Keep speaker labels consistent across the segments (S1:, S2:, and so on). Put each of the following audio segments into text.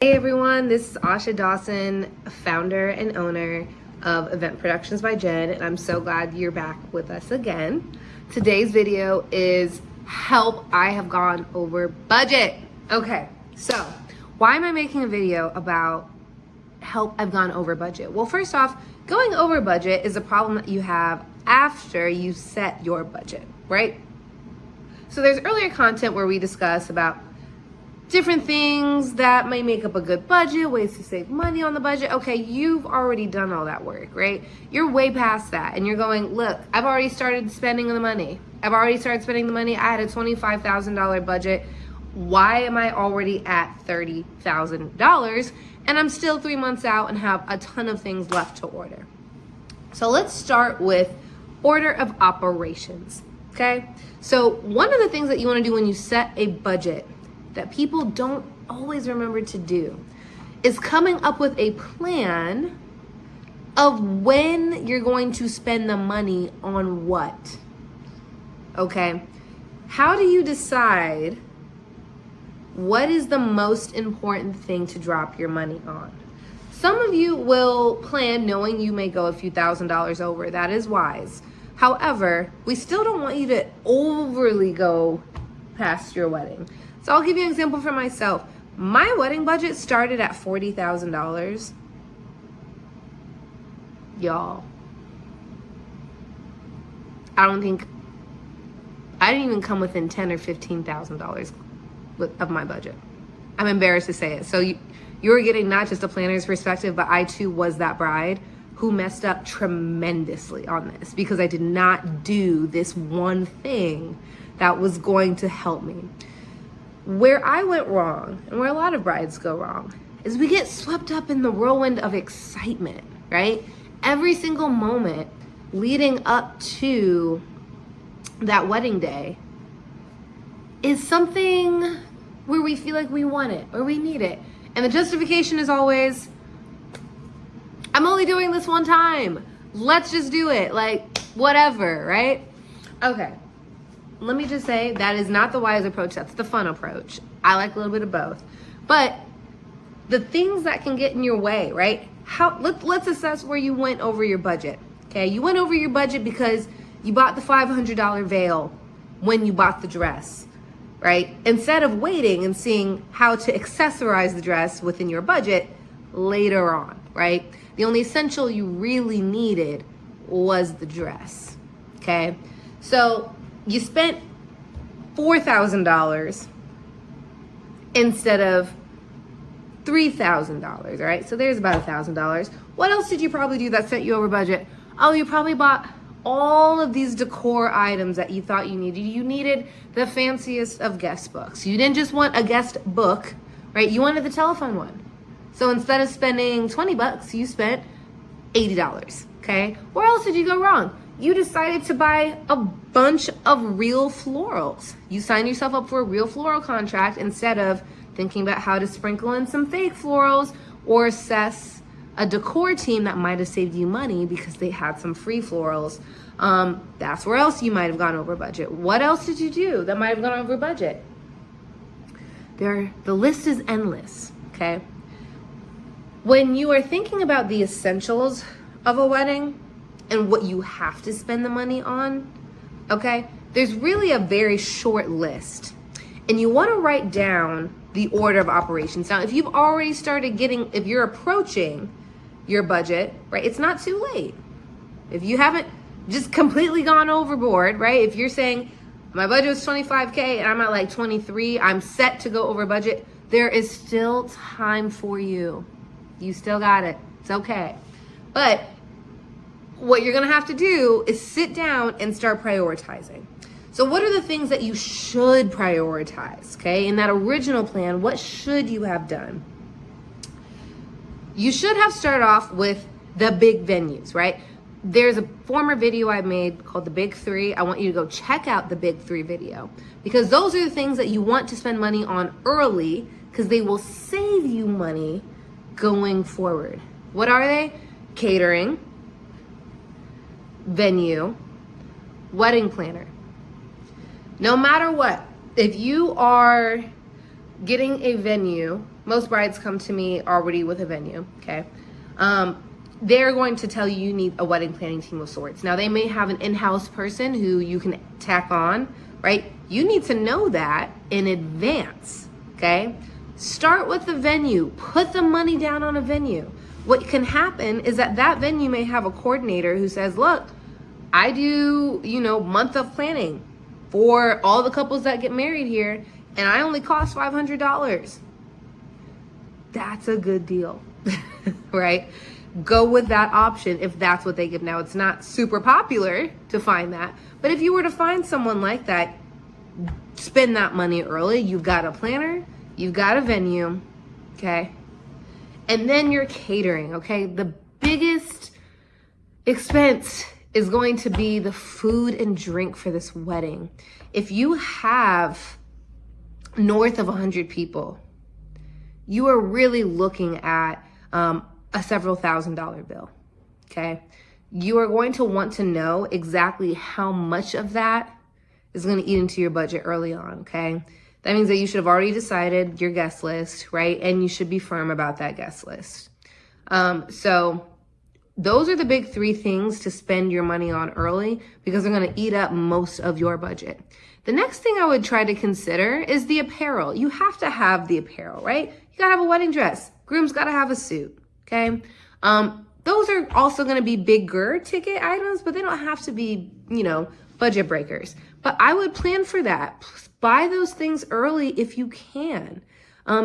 S1: Hey everyone, this is Asha Dawson, founder and owner of Event Productions by Jen, and I'm so glad you're back with us again. Today's video is help, I have gone over budget. Okay, so why am I making a video about help, I've gone over budget? Well, first off, going over budget is a problem that you have after you set your budget, right? So there's earlier content where we discuss about different things that might make up a good budget, ways to save money on the budget. Okay, you've already done all that work, right? You're way past that and you're going, look, I've already started spending the money. I had a $25,000 budget. Why am I already at $30,000? And I'm still 3 months out and have a ton of things left to order. So let's start with order of operations, okay? So one of the things that you wanna do when you set a budget that people don't always remember to do is coming up with a plan of when you're going to spend the money on what. Okay? How do you decide what is the most important thing to drop your money on? Some of you will plan knowing you may go a few $1,000s over. That is wise. However, we still don't want you to overly go past your wedding. So I'll give you an example for myself. My wedding budget started at $40,000. Y'all, I didn't even come within $10,000 or $15,000 of my budget. I'm embarrassed to say it. So you're getting not just a planner's perspective, but I too was that bride who messed up tremendously on this because I did not do this one thing that was going to help me. Where I went wrong, and where a lot of brides go wrong, is we get swept up in the whirlwind of excitement, right? Every single moment leading up to that wedding day is something where we feel like we want it or we need it. And the justification is always, I'm only doing this one time. Let's just do it, like whatever, right? Okay. Let me just say that is not the wise approach. That's the fun approach. I like a little bit of both. But the things that can get in your way, right? Let's assess where you went over your budget. Okay, you went over your budget because you bought the $500 veil when you bought the dress, right? Instead of waiting and seeing how to accessorize the dress within your budget later on, right? The only essential you really needed was the dress. Okay, so you spent $4,000 instead of $3,000, right? So there's about $1,000. What else did you probably do that sent you over budget? Oh, you probably bought all of these decor items that you thought you needed. You needed the fanciest of guest books. You didn't just want a guest book, right? You wanted the telephone one. So instead of spending $20, you spent $80, okay? Where else did you go wrong? You decided to buy a bunch of real florals. You signed yourself up for a real floral contract instead of thinking about how to sprinkle in some fake florals or assess a decor team that might have saved you money because they had some free florals. That's where else you might have gone over budget. What else did you do that might have gone over budget? The list is endless, okay? When you are thinking about the essentials of a wedding, and what you have to spend the money on, okay? There's really a very short list. And you wanna write down the order of operations. Now, if you've already started if you're approaching your budget, right, it's not too late. If you haven't just completely gone overboard, right? If you're saying, my budget was 25K and I'm at like 23, I'm set to go over budget, there is still time for you. You still got it, it's okay. But what you're gonna have to do is sit down and start prioritizing. So what are the things that you should prioritize, okay? In that original plan, what should you have done? You should have started off with the big venues, right? There's a former video I made called The Big Three. I want you to go check out the Big Three video because those are the things that you want to spend money on early because they will save you money going forward. What are they? Catering, venue, wedding planner. No matter what, if you are getting a venue, most brides come to me already with a venue, okay? They're going to tell you need a wedding planning team of sorts. Now, they may have an in-house person who you can tack on, right? You need to know that in advance, okay? Start with the venue. Put the money down on a venue. What can happen is that venue may have a coordinator who says, look, I do, month of planning for all the couples that get married here, and I only cost $500. That's a good deal, right? Go with that option if that's what they give. Now, it's not super popular to find that, but if you were to find someone like that, spend that money early. You've got a planner, you've got a venue, okay? And then your catering, okay? The biggest expense is going to be the food and drink for this wedding. If you have north of 100 people, you are really looking at a several $1,000 bill, okay? You are going to want to know exactly how much of that is going to eat into your budget early on, okay? That means that you should have already decided your guest list, right? And you should be firm about that guest list. So those are the big three things to spend your money on early because they're going to eat up most of your budget. The next thing I would try to consider is the apparel. You have to have the apparel, right? You got to have a wedding dress. Groom's got to have a suit, okay? Those are also going to be bigger ticket items, but they don't have to be, budget breakers. But I would plan for that. Buy those things early if you can.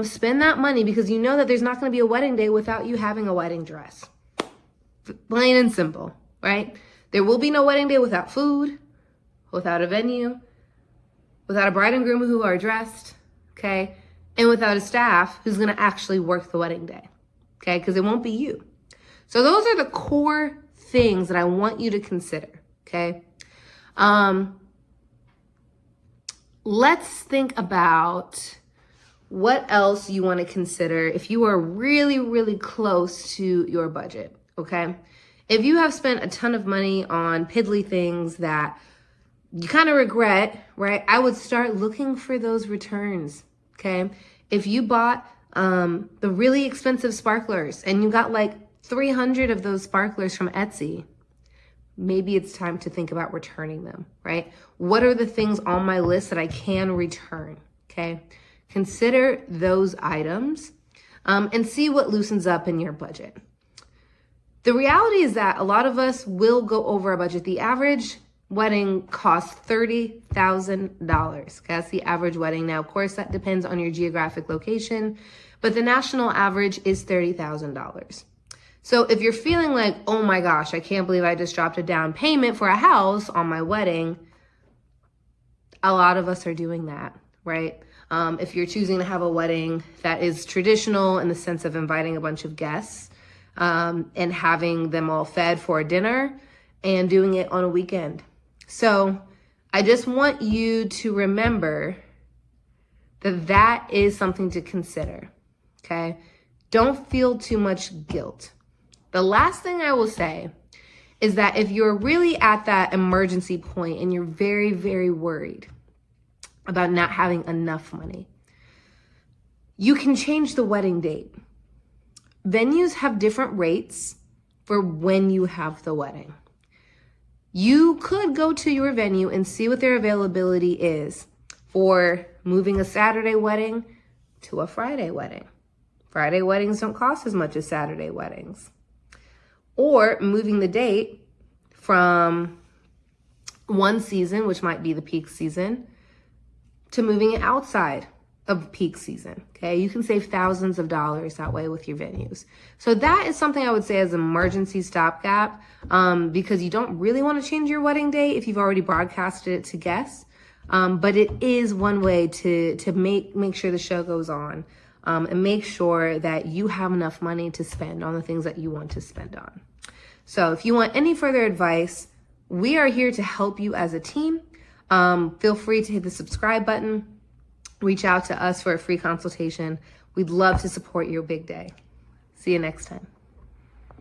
S1: Spend that money because you know that there's not going to be a wedding day without you having a wedding dress. Plain and simple, right? There will be no wedding day without food, without a venue, without a bride and groom who are dressed, okay? And without a staff who's going to actually work the wedding day, okay? Because it won't be you. So those are the core things that I want you to consider, okay? Let's think about what else you want to consider if you are really, really close to your budget, okay? If you have spent a ton of money on piddly things that you kind of regret, right? I would start looking for those returns, okay? If you bought the really expensive sparklers and you got like 300 of those sparklers from Etsy, maybe it's time to think about returning them, right? What are the things on my list that I can return, okay? Consider those items and see what loosens up in your budget. The reality is that a lot of us will go over our budget. The average wedding costs $30,000. Okay, that's the average wedding. Now, of course, that depends on your geographic location, but the national average is $30,000. So if you're feeling like, oh my gosh, I can't believe I just dropped a down payment for a house on my wedding, a lot of us are doing that, right? If you're choosing to have a wedding that is traditional in the sense of inviting a bunch of guests and having them all fed for a dinner and doing it on a weekend. So I just want you to remember that that is something to consider, okay? Don't feel too much guilt. The last thing I will say is that if you're really at that emergency point and you're very, very worried about not having enough money, you can change the wedding date. Venues have different rates for when you have the wedding. You could go to your venue and see what their availability is for moving a Saturday wedding to a Friday wedding. Friday weddings don't cost as much as Saturday weddings. Or moving the date from one season, which might be the peak season, to moving it outside of peak season, okay? You can save thousands of dollars that way with your venues. So that is something I would say as an emergency stopgap because you don't really want to change your wedding day if you've already broadcasted it to guests. But it is one way to make sure the show goes on and make sure that you have enough money to spend on the things that you want to spend on. So if you want any further advice, we are here to help you as a team. Feel free to hit the subscribe button. Reach out to us for a free consultation. We'd love to support your big day. See you next time.